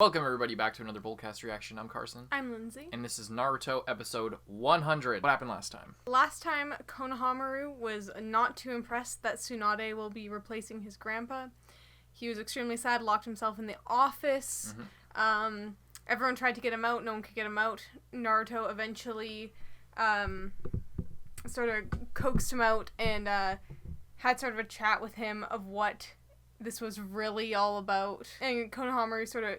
Welcome everybody back to another Bullcast reaction. I'm Carson. I'm Lindsay. And this is Naruto episode 100. What happened last time? Last time, Konohamaru was not too impressed that Tsunade will be replacing his grandpa. He was extremely sad, locked himself in the office. Everyone tried to get him out, no one could get him out. Naruto eventually sort of coaxed him out and had sort of a chat with him of what this was really all about. And Konohamaru sort of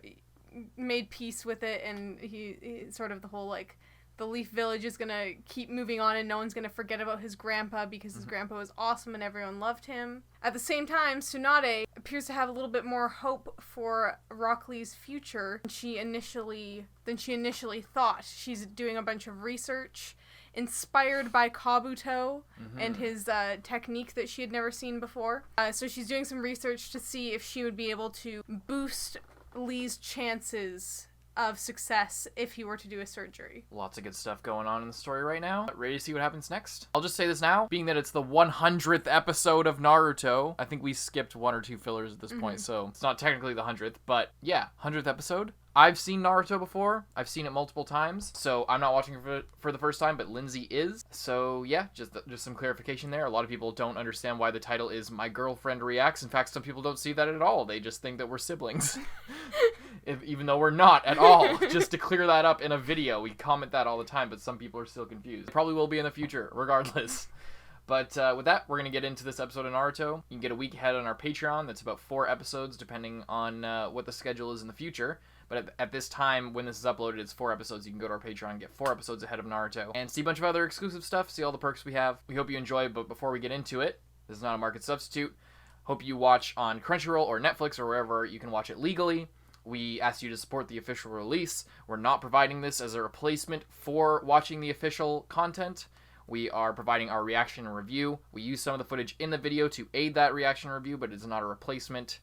made peace with it, and he sort of the whole like the Leaf Village is gonna keep moving on and no one's gonna forget about his grandpa because his grandpa was awesome and everyone loved him. At the same time, Tsunade appears to have a little bit more hope for Rock Lee's future than she initially thought. She's doing a bunch of research inspired by Kabuto and his technique that she had never seen before. So she's doing some research to see if she would be able to boost Lee's chances of success if he were to do a surgery. Lots of good stuff going on in the story right now. Ready to see what happens next? I'll just say this now, being that it's the 100th episode of Naruto. I think we skipped one or two fillers at this point, so it's not technically the 100th, but yeah, 100th episode. I've seen Naruto before. I've seen it multiple times, so I'm not watching it for the first time, but Lindsay is. So yeah, just some clarification there. A lot of people don't understand why the title is My Girlfriend Reacts. In fact, some people don't see that at all. They just think that we're siblings. Even though we're not at all. Just to clear that up in a video. We comment that all the time, but some people are still confused. Probably will be in the future, regardless. But with that, we're going to get into this episode of Naruto. You can get a week ahead on our Patreon. That's about 4 episodes, depending on what the schedule is in the future. But at this time, when this is uploaded, it's 4 episodes. You can go to our Patreon and get 4 episodes ahead of Naruto. And see a bunch of other exclusive stuff, see all the perks we have. We hope you enjoy, but before we get into it, this is not a market substitute. Hope you watch on Crunchyroll or Netflix or wherever you can watch it legally. We ask you to support the official release. We're not providing this as a replacement for watching the official content. We are providing our reaction and review. We use some of the footage in the video to aid that reaction and review, but it's not a replacement.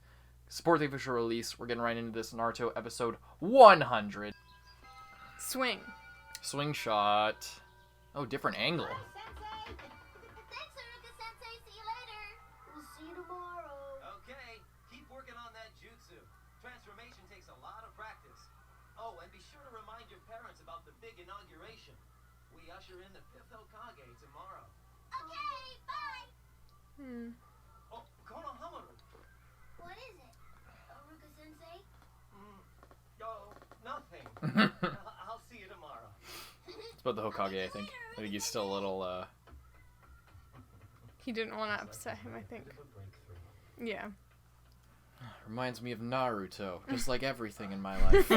Support the official release. We're getting right into this Naruto episode 100. Swing. Swing shot. Oh, different angle. Hi, Sensei! Thanks, Haruka-sensei. See you later. We'll see you tomorrow. Okay, keep working on that jutsu. Transformation takes a lot of practice. Oh, and be sure to remind your parents about the big inauguration. We usher in the 5th Hokage tomorrow. Okay, bye. Oh, Konohamaru. What is it? Haruka-sensei? Oh, nothing. I'll see you tomorrow. It's about the Hokage, I think. I think he's still a little, He didn't want to upset him, I think. Yeah. Reminds me of Naruto, just like everything in my life.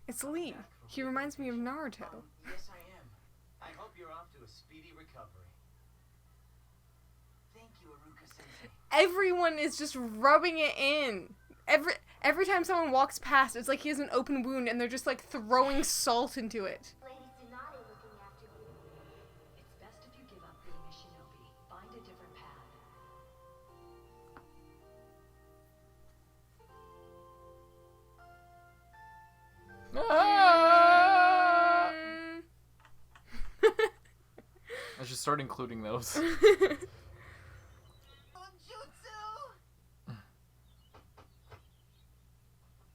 It's Lee. He reminds me of Naruto. Yes, I am. I hope you're off to a speedy recovery. Thank you, Haruka-sensei. Everyone is just rubbing it in. Every time someone walks past, it's like he has an open wound and they're just like throwing salt into it. Lady Tsunade looking after you. It's best if you give up being a shinobi. Find a different path. I should start including those.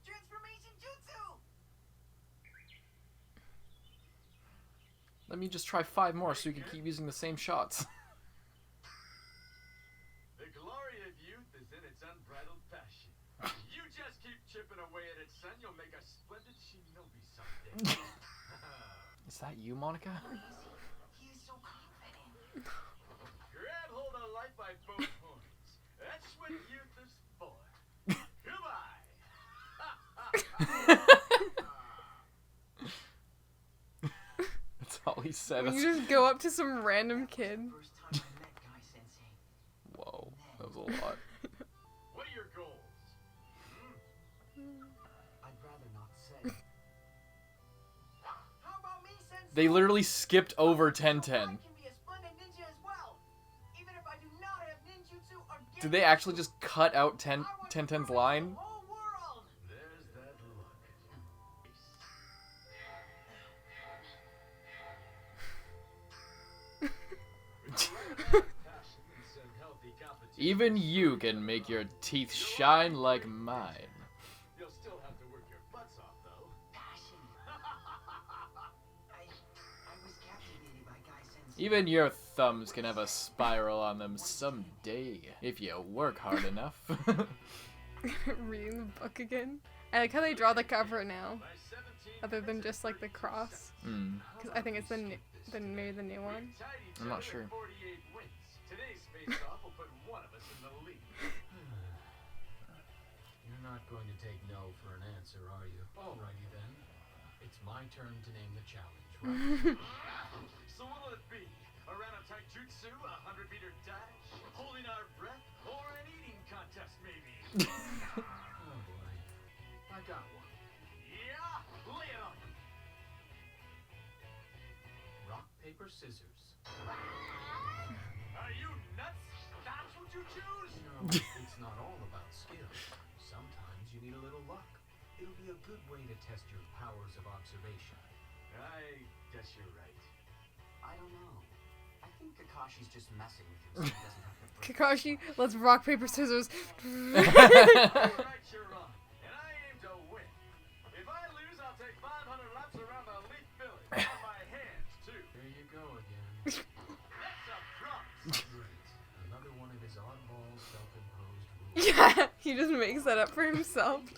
Transformation jutsu! Let me just try 5 more so we can keep using the same shots. The glory of youth is in its unbridled passion. You just keep chipping away at it, son. You'll make a splendid shinobi someday. Is that you, Monica? He is so confident. Grab hold of life by both horns. That's what youth is for. Goodbye. That's all he said. You just go up to some random kid. First time I met Guy Sensei. Whoa, that was a lot. What are your goals? I'd rather not say. How about me, Sensei? They literally skipped over 10-10. I can be a splendid ninja as well. Even if I do not have ninjutsu or Did they actually just cut out 10-10's line? whole world. There's that look. Passion and some healthy competition. Even you can make your teeth shine like mine. You'll still have Even your thumbs can have a spiral on them someday if you work hard enough. Reading the book again. I like how they draw the cover now, other than just like the cross. Because I think it's maybe the new one. I'm not sure. Today's face-off will put one of us in the lead. You're not going to take no for an answer, are you? Alrighty then. It's my turn to name the challenge, right? So what'll it be? A round of taijutsu, a 100-meter dash, holding our breath, or an eating contest maybe? Oh boy. I got one. Yeah, lay it on me. Rock, paper, scissors. Are you nuts? That's what you choose? No, it's not all about skill. Sometimes you need a little luck. It'll be a good way to test your powers of observation. I guess you're right. I don't know. I think Kakashi's just messing with him so he doesn't have to break. Kakashi, let's rock, paper, scissors. Alright, you're on. And I aim to win. If I lose, I'll take 500 laps around the Leaf Village. On my hands, too. There you go again. That's a promise. Great. Another one of his oddball self-imposed rules. Yeah, he just makes that up for himself. He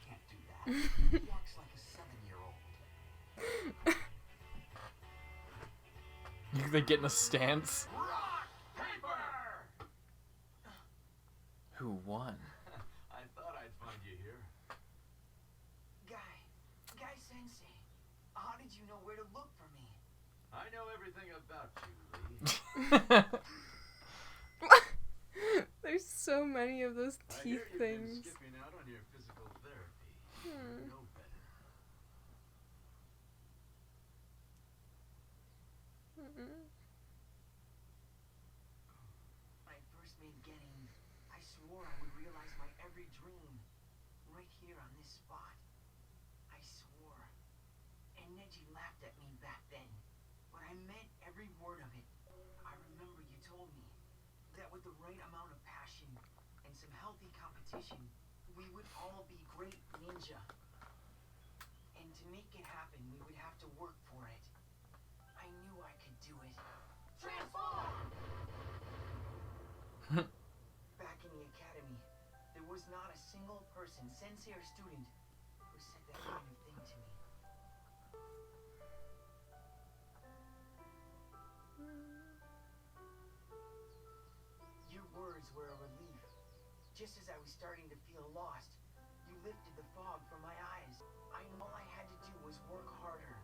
can't do that. He acts like a 7-year-old. They get in a stance. Rock, paper! Who won? I thought I'd find you here. Guy Sensei, how did you know where to look for me? I know everything about you, Lee. There's so many of those I hear teeth you've been things. skipping out on your physical therapy. You know better. When I first made Genin, I swore I would realize my every dream. Right here on this spot. I swore. And Neji laughed at me back then. But I meant every word of it. I remember you told me that with the right amount of passion and some healthy competition, we would all be great ninja. And to make it happen, we would have to work for it. I knew I could do it. Transform! Back in the academy, there was not a single person, sensei or student, who said that kind of thing to me. Your words were a relief. Just as I was starting to feel lost, you lifted the fog from my eyes. I knew all I had to do was work harder.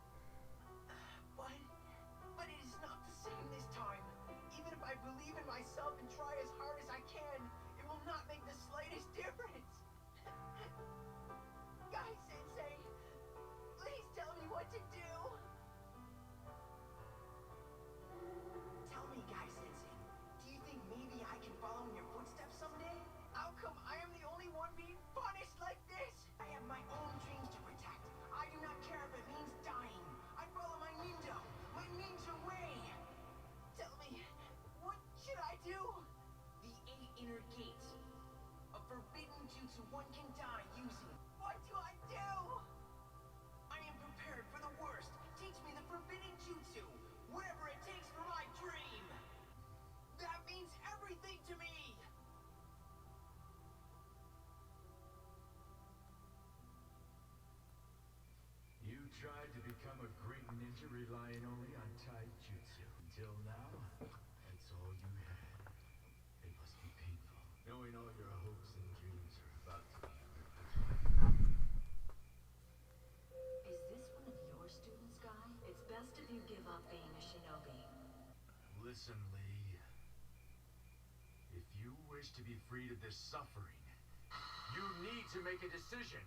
But it is not the same this time. Even if I believe in myself and try as hard as I can, it will not make the slightest difference. Guy Sensei, please tell me what to do. Tell me, Guy Sensei, do you think maybe I can follow in your footsteps someday? How come I am the only one being punished like this? I have my own dreams to protect. I do not care if it means dying. I follow my ninja way. Tell me, what should I do? The 8 inner gates. A forbidden jutsu one can die using. What do I do? I am prepared for the worst. Teach me the forbidden jutsu. Whatever it takes for my dream. That means everything to me. You tried to become a great ninja relying only on taijutsu. Until now, that's all you had. It must be painful, knowing all your hopes and dreams are about to be ripped. Is this one of your students, Guy? It's best if you give up being a shinobi. Listen, Lee. If you wish to be freed of this suffering, you need to make a decision.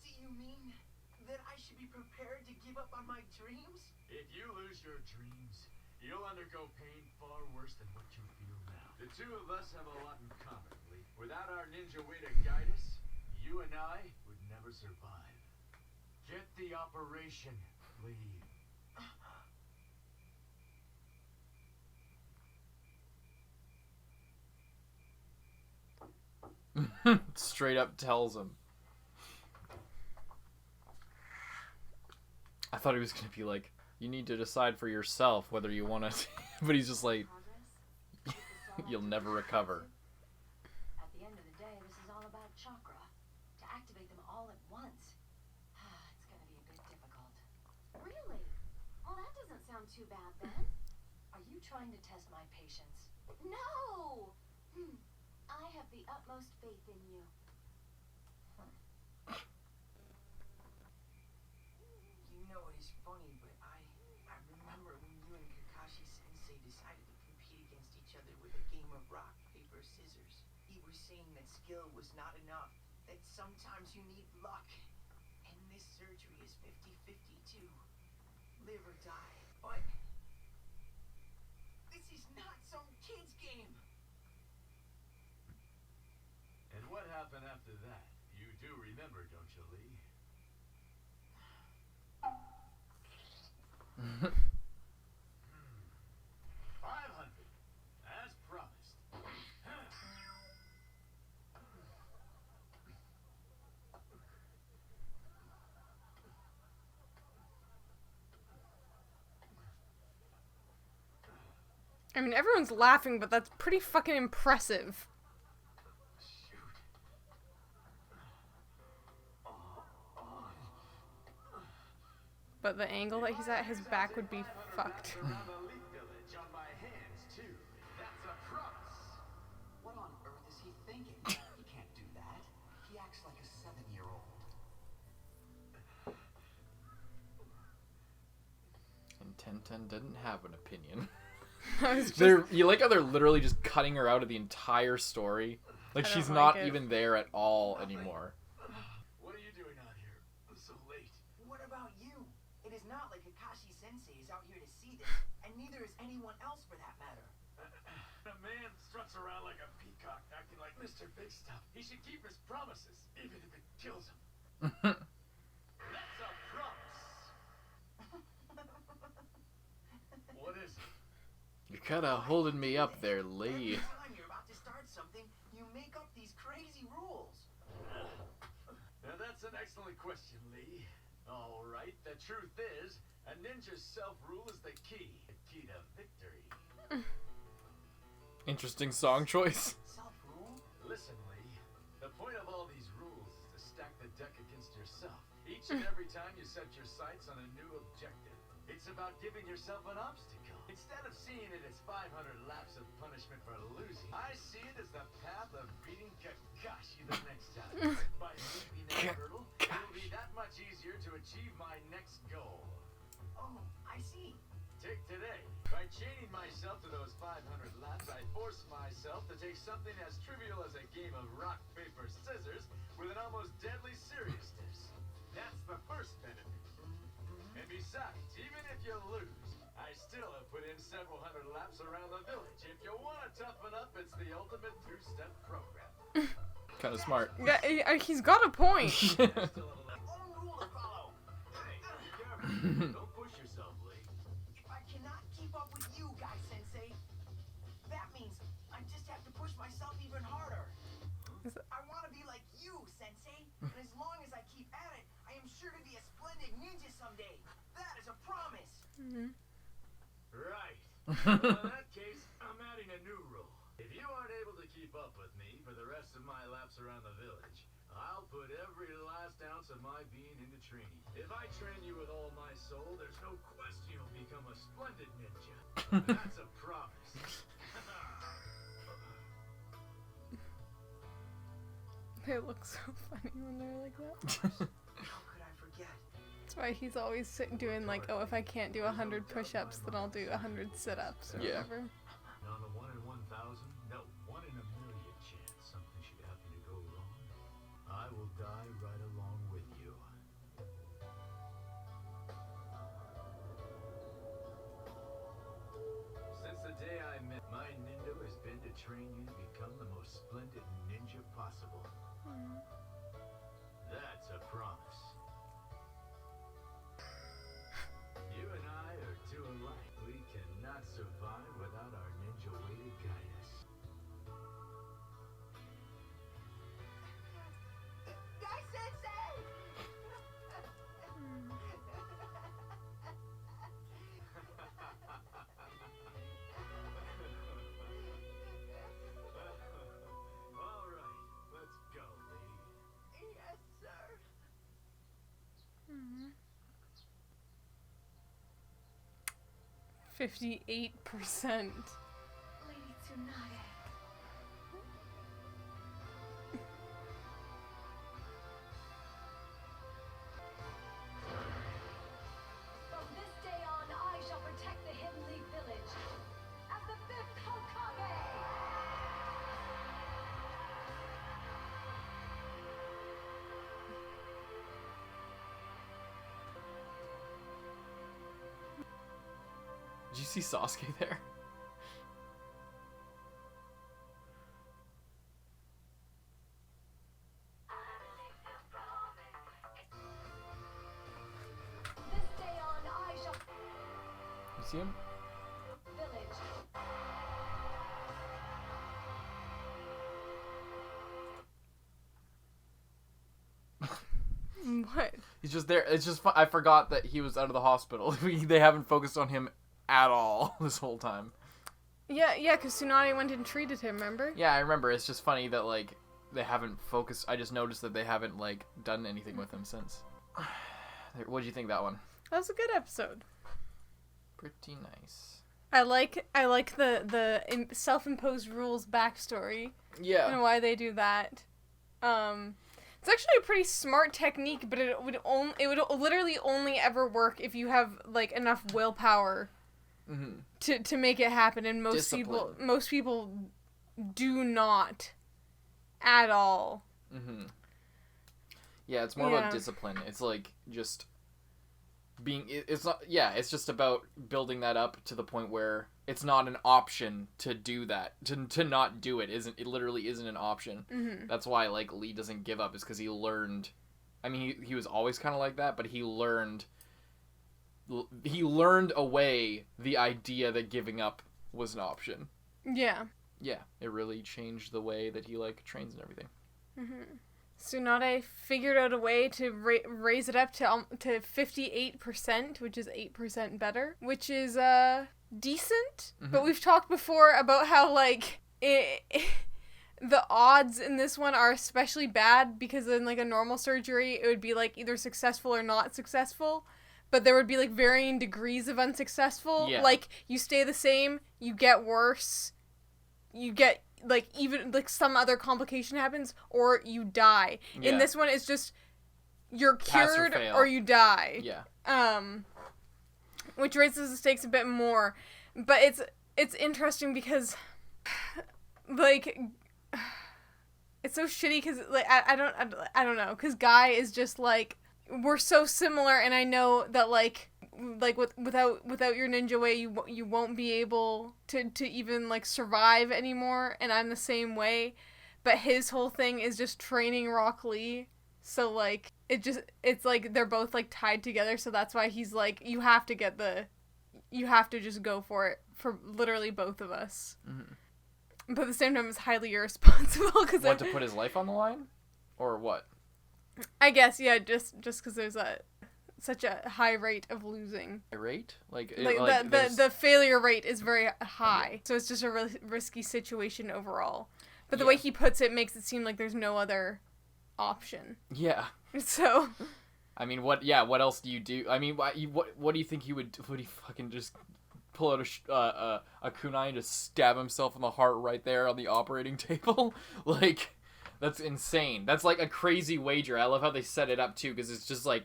Do you mean that I should be prepared to give up on my dreams? If you lose your dreams, you'll undergo pain far worse than what you feel now. The two of us have a lot in common, Lee. Without our ninja way to guide us, you and I would never survive. Get the operation, Lee. Straight up tells him. I thought he was gonna be like, You need to decide for yourself whether you want to. But he's just like, you'll never recover. At the end of the day, this is all about chakra. To activate them all at once. It's gonna be a bit difficult. Really? Well, that doesn't sound too bad then. Are you trying to test my patience? No! I have the utmost faith in you. You know, it is funny, but I remember when you and Kakashi Sensei decided to compete against each other with a game of rock, paper, scissors. He was saying that skill was not enough, that sometimes you need luck. And this surgery is 50-50 too. Live or die. But this is not some kid's game. And what happened after that? You do remember, don't you, Lee? 500, as promised. I mean, everyone's laughing, but that's pretty fucking impressive. But the angle that he's at, his back would be fucked. Around the Leaf Village on my hands, too. That's a promise. What on earth is he thinking? He can't do that. He acts like a 7-year-old. And Tenten didn't have an opinion. I was just, You like how they're literally just cutting her out of the entire story? Like I she's don't not like it. even there at all anymore. What are you doing out here? So late. What about you? It is not like Kakashi Sensei is out here to see this, and neither is anyone else for that matter. A man struts around like a peacock, acting like Mr. Big Stuff. He should keep his promises, even if it kills him. That's a promise. What is it? You're kind of holding me up there, Lee. Every time you're about to start something, you make up these crazy rules. Now that's an excellent question, Lee. All right, the truth is, a ninja's self-rule is the key to victory. Interesting song choice. Self-rule? Listen, Lee, the point of all these rules is to stack the deck against yourself. Each and every time you set your sights on a new objective, it's about giving yourself an obstacle. Instead of seeing it as 500 laps of punishment for losing, I see it as the path of beating Kakashi the next time. By leaping that hurdle, it'll be that much easier to achieve my next goal. Oh, I see. Take today. By chaining myself to those 500 laps, I force myself to take something as trivial as a game of rock, paper, scissors with an almost deadly seriousness. That's the first benefit. And besides, even if you lose, I still have put in several hundred laps around the village. If you want to toughen up, it's the ultimate two-step program. Kind of smart. yeah, he's got a point. Own rule to follow. Hey, be careful. Don't push yourself, Lee. If I cannot keep up with you guys, Sensei, that means I just have to push myself even harder. I want to be like you, Sensei, and as long as I keep at it, I am sure to be a splendid ninja someday. That is a promise. Right. Well, in that case, I'm adding a new rule. If you aren't able to keep up with me for the rest of my laps around the village, I'll put every last ounce of my being into training. If I train you with all my soul, there's no question you'll become a splendid ninja. That's a promise. They look so funny when they're like that. How could I forget? That's why he's always doing like, oh, if I can't do 100 push-ups, then I'll do 100 sit-ups or Yeah. whatever. On the 1 in 1,000, no, 1 in a million chance something should happen to go wrong, I will die right along with you. Since the day I met, my Nindo has been to train you to become the most splendid ninja possible. That's a promise. You and I are two alike. We cannot survive without our ninja way to guide us. Guy Sensei! 58%. Lady Tsunade. From this day on, I shall protect the Hidden Leaf Village as the 5th Hokage! Did you see Sasuke there? This day on, I shall You see him? village. What? He's just there. It's just I forgot that he was out of the hospital. They haven't focused on him at all this whole time. Yeah, because Tsunade went and treated him, remember? Yeah, I remember. It's just funny that, like, they haven't focused. I just noticed that they haven't, like, done anything with him since. What did you think of that one? That was a good episode. Pretty nice. I like the self-imposed rules backstory Yeah. and why they do that. It's actually a pretty smart technique, but it would literally only ever work if you have like enough willpower to make it happen, and most people do not at all. Yeah, it's more about discipline. It's like just being. It's not. Yeah, it's just about building that up to the point where it's not an option to do that. To not do it isn't. It literally isn't an option. That's why like Lee doesn't give up. Is because he learned. I mean, he was always kind of like that, but he learned. He learned away the idea that giving up was an option. Yeah. Yeah, it really changed the way that he like trains and everything. Tsunade figured out a way to raise it up to 58%, which is 8% better, which is decent. But we've talked before about how like the odds in this one are especially bad because in like a normal surgery it would be like either successful or not successful, but there would be like varying degrees of unsuccessful. Yeah. Like you stay the same, you get worse, you get like even like some other complication happens, or you die. Yeah. In this one it's just you're Pass or cured fail. or you die. Yeah. Which raises the stakes a bit more. But it's interesting because like it's so shitty because like I don't know, because Guy is just like, we're so similar, and I know that like without your ninja way you won't be able to even like survive anymore, and I'm the same way, but his whole thing is just training Rock Lee, so like it's like they're both like tied together, so that's why he's like, you have to just go for it for literally both of us. But at the same time it's highly irresponsible because Want to put his life on the line, or what? I guess, yeah, just because there's such a high rate of losing. Rate? The failure rate is very high, so it's just a really risky situation overall. But the way he puts it makes it seem like there's no other option. Yeah. So. I mean, what else do you do? I mean, what do you think he would he fucking just pull out a kunai and just stab himself in the heart right there on the operating table? Like, that's insane. That's like a crazy wager. I love how they set it up too, because it's just like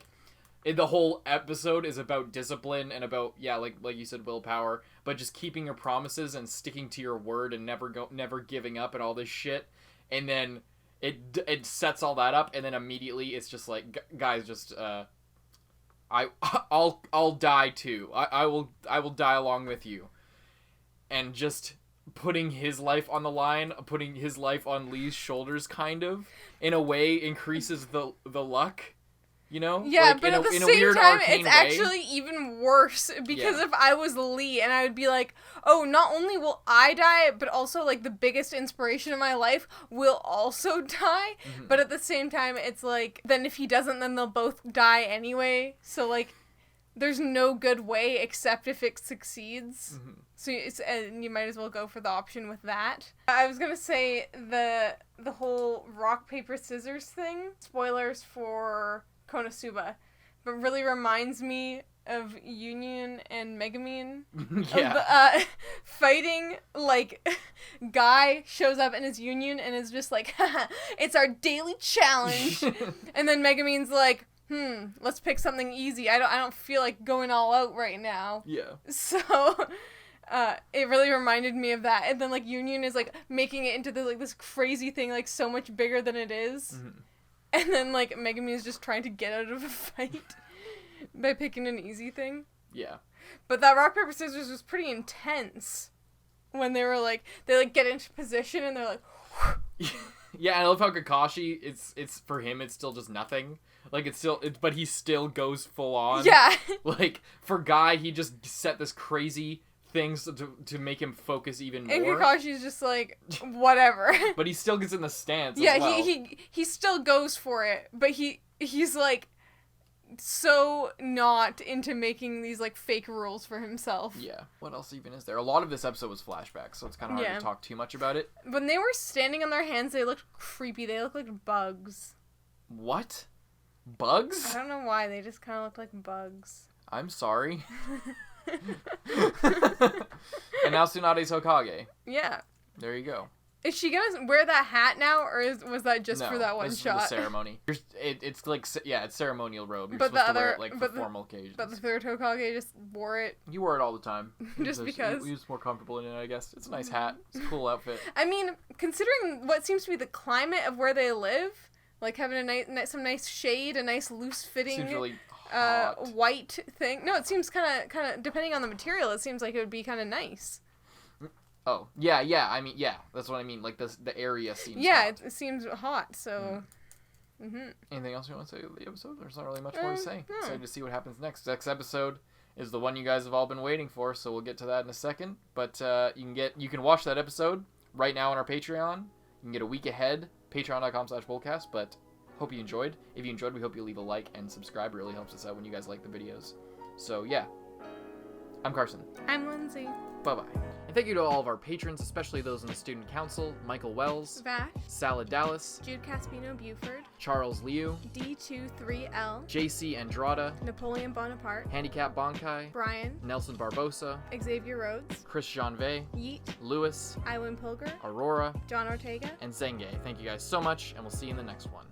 the whole episode is about discipline and about like you said, willpower, but just keeping your promises and sticking to your word and never giving up and all this shit. And then it sets all that up, and then immediately it's just like, guys, just I'll die too. I will die along with you. And just putting his life on the line, putting his life on Lee's shoulders, kind of, in a way, increases the luck. You know? Yeah, like, but at the in a same weird time, arcane it's way. actually even worse, because if I was Lee, and I would be like, oh, not only will I die, but also, like, the biggest inspiration in my life will also die, but at the same time, it's like, then if he doesn't, then they'll both die anyway, so, like, there's no good way except if it succeeds. So and you might as well go for the option with that. I was gonna say the whole rock, paper, scissors thing. Spoilers for Konosuba. but really reminds me of Union and Megumin. Yeah. Fighting, like, Guy shows up in his Union and is just like, haha, it's our daily challenge. And then Megumin's like, let's pick something easy. I don't feel like going all out right now. Yeah. So, it really reminded me of that. And then, like, Union is, like, making it into this crazy thing, like, so much bigger than it is. Mm-hmm. And then, like, Megumin is just trying to get out of a fight by picking an easy thing. Yeah. But that rock, paper, scissors was pretty intense. When they were, like, they, like, get into position and they're like, Yeah, I love how Kakashi, it's for him, it's still just nothing. Like, but he still goes full on. yeah. Like, for Guy, he just set this crazy things to make him focus even more. And Kakashi's just like, whatever. But he still gets in the stance Yeah, as well. he still goes for it, but he's like so not into making these like fake rules for himself. Yeah. What else even is there? A lot of this episode was flashbacks, so it's kind of hard to talk too much about it. When they were standing on their hands, they looked creepy. They looked like bugs. What? Bugs? I don't know why. They just kind of looked like bugs. I'm sorry. And now Tsunade's Hokage. Yeah. There you go. Is she gonna wear that hat now, or was that just for that one this is shot? for the ceremony. It's like, it's ceremonial robe. You're But supposed the to wear other- it like for but the- formal occasions. But the third Hokage just wore it. You wear it all the time. Just because. He was more comfortable in it, I guess. It's a nice hat. It's a cool outfit. I mean, considering what seems to be the climate of where they live, like having some nice shade, a nice loose fitting Seems really hot. white thing. No, it seems kind of depending on the material, it seems like it would be kind of nice. Oh, yeah. I mean, yeah. That's what I mean. Like, the area seems hot. It seems hot, so... Mm-hmm. Anything else you want to say about the episode? There's not really much more to say. No. Excited to see what happens next. Next episode is the one you guys have all been waiting for, so we'll get to that in a second. But you can watch that episode right now on our Patreon. You can get a week ahead, patreon.com/bullcast, but hope you enjoyed. If you enjoyed, we hope you leave a like and subscribe. It really helps us out when you guys like the videos. So, yeah. I'm Carson. I'm Lindsay. Bye-bye. And thank you to all of our patrons, especially those in the Student Council: Michael Wells, Vash, Salad Dallas, Jude Caspino Buford, Charles Liu, D23L, JC Andrada, Napoleon Bonaparte, Handicap Bonkai, Brian, Nelson Barbosa, Xavier Rhodes, Chris Janvey, Yeet, Lewis, Iwan Pilger, Aurora, John Ortega. and Zenge. Thank you guys so much, and we'll see you in the next one.